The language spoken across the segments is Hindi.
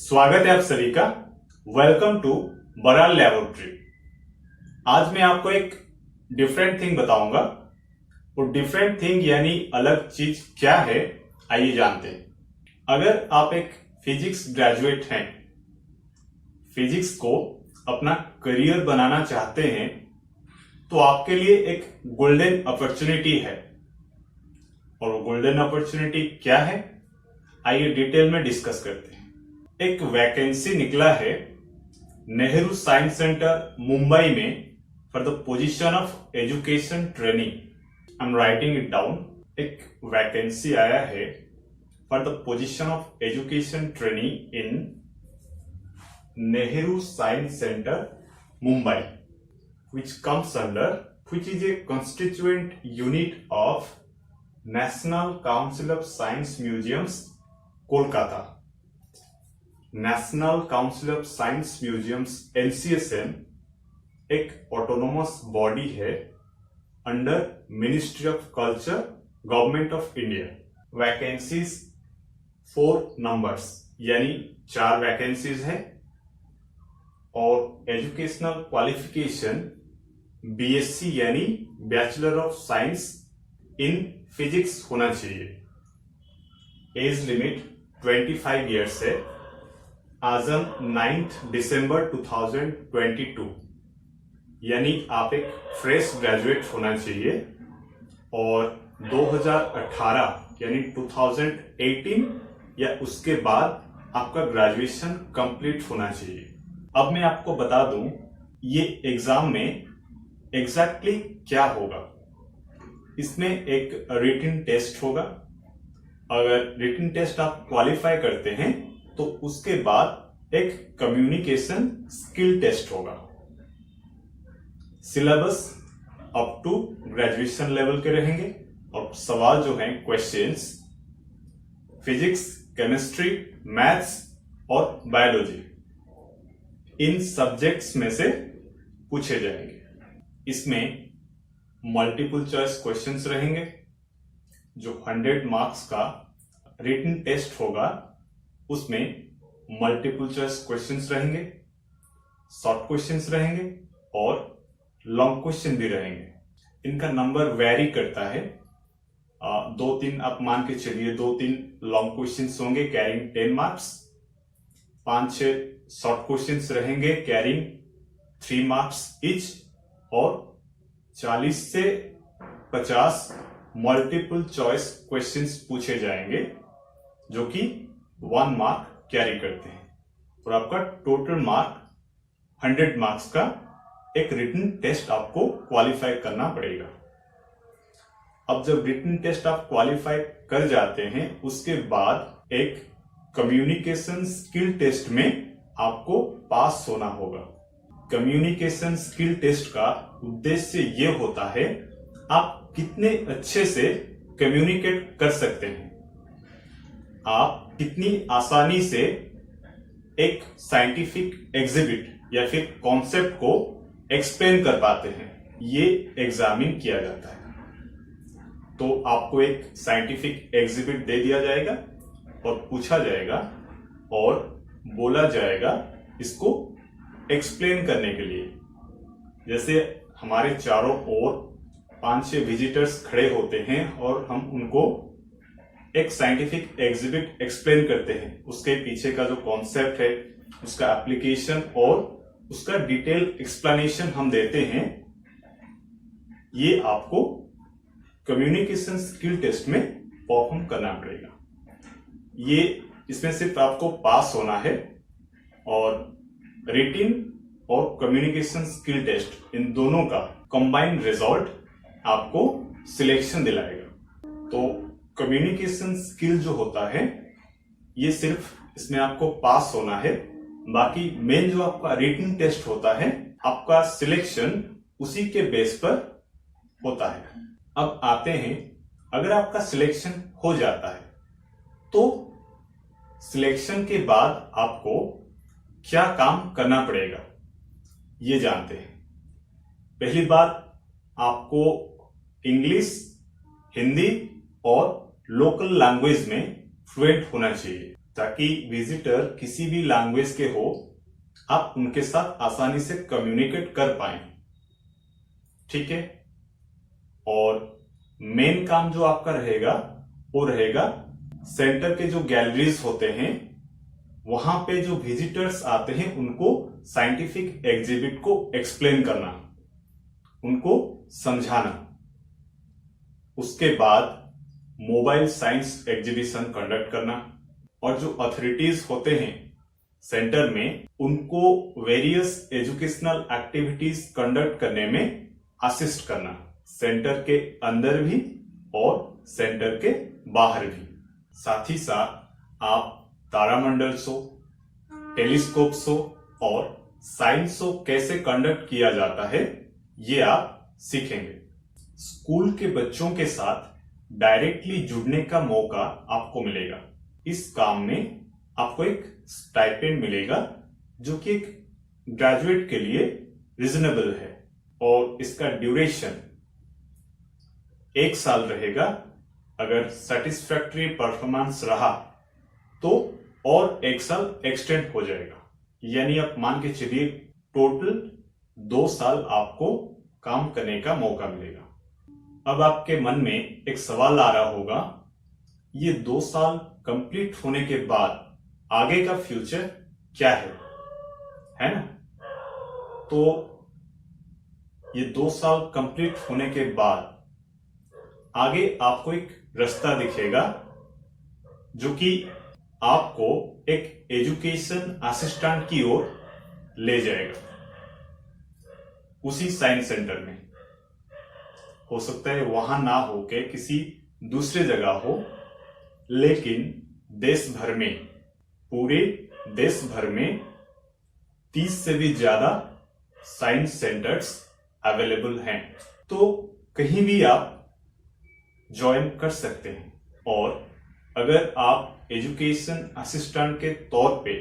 स्वागत है आप सभी का। Welcome to Baral laboratory. आज मैं आपको एक डिफरेंट थिंग बताऊंगा। वो डिफरेंट थिंग यानी अलग चीज क्या है, आइए जानते हैं। अगर आप एक फिजिक्स ग्रेजुएट हैं, फिजिक्स को अपना करियर बनाना चाहते हैं, तो आपके लिए एक गोल्डन अपॉर्चुनिटी है। और वो गोल्डन अपॉर्चुनिटी क्या है, आइए डिटेल में डिस्कस करते हैं। एक वैकेंसी निकला है नेहरू साइंस सेंटर मुंबई में for the position of education trainee. I am writing it down. एक वैकेंसी आया है for the position of education trainee in Nehru science centre Mumbai, which comes under, which is a constituent unit of National Council of Science Museums, Kolkata. National council of science museums NCSM एक ऑटोनोमस बॉडी है under ministry of culture, government of India. Vacancies 4 numbers यानी 4 वैकेंसीज है और एजुकेशनल क्वालिफिकेशन BSc यानी bachelor of science in physics होना चाहिए। एज लिमिट 25 ईयर्स है। आजम 9 दिसंबर 2022 यानी आप एक फ्रेश ग्रेजुएट होना चाहिए और 2018 यानी 2018 या उसके बाद आपका ग्रेजुएशन कंप्लीट होना चाहिए। अब मैं आपको बता दूं ये एग्जाम में एग्जैक्टली क्या होगा। इसमें एक रिटन टेस्ट होगा। अगर रिटन टेस्ट आप क्वालिफाई करते हैं तो उसके बाद एक कम्युनिकेशन स्किल टेस्ट होगा। Syllabus up to graduation level के रहेंगे और सवाल जो हैं क्वेश्चंस फिजिक्स, केमिस्ट्री, मैथ्स और बायोलॉजी इन सब्जेक्ट्स में से पूछे जाएंगे। इसमें मल्टीपल चॉइस क्वेश्चंस रहेंगे। जो 100 मार्क्स का रिटन टेस्ट होगा उसमें मल्टीपल चॉइस क्वेश्चंस रहेंगे, शॉर्ट क्वेश्चंस रहेंगे और लॉन्ग क्वेश्चन भी रहेंगे। इनका नंबर वेरी करता है। 2-3 आप मान के चलिए 2-3 लॉन्ग क्वेश्चंस होंगे कैरिंग 10 मार्क्स, 5-6 शॉर्ट क्वेश्चंस रहेंगे कैरिंग 3 मार्क्स ईच और 40 से 50 मल्टीपल चॉइस क्वेश्चंस पूछे जाएंगे जो कि 1 मार्क कैरी करते हैं और आपका टोटल मार्क 100 मार्क्स का एक रिटन टेस्ट आपको क्वालिफाई करना पड़ेगा। अब जब रिटन टेस्ट आप क्वालिफाई कर जाते हैं उसके बाद एक कम्युनिकेशन स्किल टेस्ट में आपको पास होना होगा। कम्युनिकेशन स्किल टेस्ट का उद्देश्य ये होता है आप कितने अच्छे से कम्युनिकेट कर सकते हैं, आप कितनी आसानी से एक साइंटिफिक एग्जिबिट या फिर कॉन्सेप्ट को एक्सप्लेन कर पाते हैं, ये एग्जामिन किया जाता है। तो आपको एक साइंटिफिक एग्जिबिट दे दिया जाएगा और पूछा जाएगा और बोला जाएगा इसको एक्सप्लेन करने के लिए। जैसे हमारे चारों ओर 5-6 विजिटर्स खड़े होते हैं और हम उनको एक साइंटिफिक एग्जिबिट एक्सप्लेन करते हैं, उसके पीछे का जो कॉन्सेप्ट है, उसका एप्लीकेशन और उसका डिटेल एक्सप्लेनेशन हम देते हैं। ये आपको कम्युनिकेशन स्किल टेस्ट में परफॉर्म करना पड़ेगा। ये इसमें सिर्फ आपको पास होना है और रिटन और कम्युनिकेशन स्किल टेस्ट इन दोनों का कंबाइंड रिजल्ट आपको सिलेक्शन दिलाएगा। तो कम्युनिकेशन स्किल जो होता है ये सिर्फ इसमें आपको पास होना है, बाकी मेन जो आपका रिटन टेस्ट होता है आपका सिलेक्शन उसी के बेस पर होता है। अब आते हैं, अगर आपका सिलेक्शन हो जाता है तो सिलेक्शन के बाद आपको क्या काम करना पड़ेगा ये जानते हैं। पहली बात, आपको इंग्लिश, हिंदी और लोकल लैंग्वेज में फ्लुएंट होना चाहिए। ताकि विजिटर किसी भी लैंग्वेज के हो, आप उनके साथ आसानी से कम्युनिकेट कर पाए। ठीक है। और मेन काम जो आपका रहेगा वो रहेगा सेंटर के जो गैलरीज होते हैं वहां पे जो विजिटर्स आते हैं उनको साइंटिफिक एग्जिबिट को एक्सप्लेन करना, उनको समझाना। उसके बाद मोबाइल साइंस एग्जीबिशन कंडक्ट करना और जो अथॉरिटीज होते हैं सेंटर में उनको वेरियस एजुकेशनल एक्टिविटीज कंडक्ट करने में असिस्ट करना, सेंटर के अंदर भी और सेंटर के बाहर भी। साथ ही साथ आप तारामंडल शो, टेलीस्कोप शो और साइंस शो कैसे कंडक्ट किया जाता है ये आप सीखेंगे। स्कूल के बच्चों के साथ डायरेक्टली जुड़ने का मौका आपको मिलेगा। इस काम में आपको एक स्टाइपेंड मिलेगा जो कि एक ग्रेजुएट के लिए रिजनेबल है और इसका ड्यूरेशन 1 साल रहेगा। अगर सेटिस्फैक्टरी परफॉर्मेंस रहा तो और 1 साल एक्सटेंड हो जाएगा, यानी आप मान के चलिए टोटल 2 साल आपको काम करने का मौका मिलेगा। अब आपके मन में एक सवाल आ रहा होगा, ये 2 साल कंप्लीट होने के बाद आगे का फ्यूचर क्या है ना? तो ये 2 साल कंप्लीट होने के बाद आगे आपको एक रास्ता दिखेगा जो कि आपको एक एजुकेशन असिस्टेंट की ओर ले जाएगा, उसी साइंस सेंटर में। हो सकता है वहां ना हो के किसी दूसरे जगह हो, लेकिन देश भर में, पूरे देश भर में 30 से भी ज्यादा साइंस सेंटर्स अवेलेबल हैं। तो कहीं भी आप ज्वाइन कर सकते हैं। और अगर आप एजुकेशन असिस्टेंट के तौर पे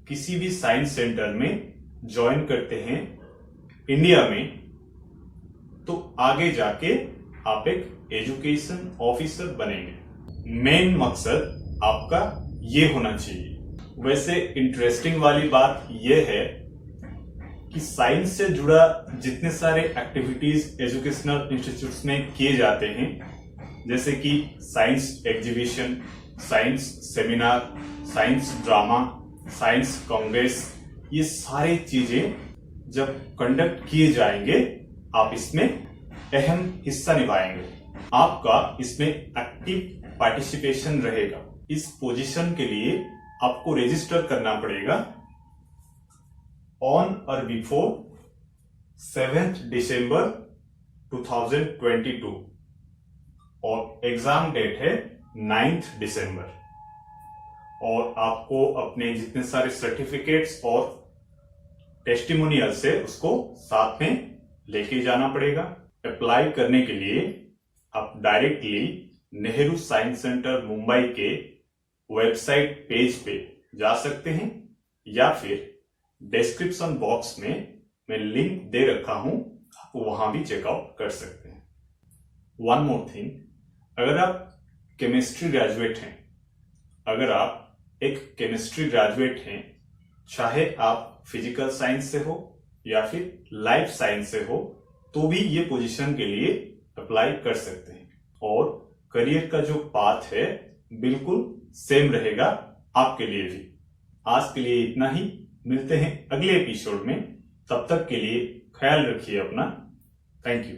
किसी भी साइंस सेंटर में ज्वाइन करते हैं इंडिया में, तो आगे जाके आप एक एजुकेशन ऑफिसर बनेंगे। मेन मकसद आपका ये होना चाहिए। वैसे इंटरेस्टिंग वाली बात यह है कि साइंस से जुड़ा जितने सारे एक्टिविटीज एजुकेशनल इंस्टीट्यूट्स में किए जाते हैं, जैसे कि science exhibition, science seminar, science drama, science Congress, ये सारी चीजें जब कंडक्ट किए जाएंगे आप इसमें अहम हिस्सा निभाएंगे। आपका इसमें एक्टिव पार्टिसिपेशन रहेगा। इस पोजीशन के लिए आपको रजिस्टर करना पड़ेगा ऑन और बिफोर 7 दिसंबर 2022 और एग्जाम डेट है 9 दिसंबर। और आपको अपने जितने सारे सर्टिफिकेट्स और टेस्टिमोनियल से उसको साथ में लेके जाना पड़ेगा। अप्लाई करने के लिए आप directly Nehru science centre Mumbai के वेबसाइट पेज पे जा सकते हैं, या फिर डिस्क्रिप्शन बॉक्स में मैं लिंक दे रखा हूं, आप वहां भी चेकआउट कर सकते हैं। वन मोर थिंग, अगर आप केमिस्ट्री ग्रेजुएट हैं, अगर आप एक केमिस्ट्री ग्रेजुएट हैं, चाहे आप फिजिकल साइंस से हो या फिर लाइफ साइंस से हो, तो भी ये पोजीशन के लिए अप्लाई कर सकते हैं। और करियर का जो पाथ है बिल्कुल सेम रहेगा आपके लिए भी। आज के लिए इतना ही, मिलते हैं अगले एपिसोड में। तब तक के लिए ख्याल रखिए अपना। Thank you.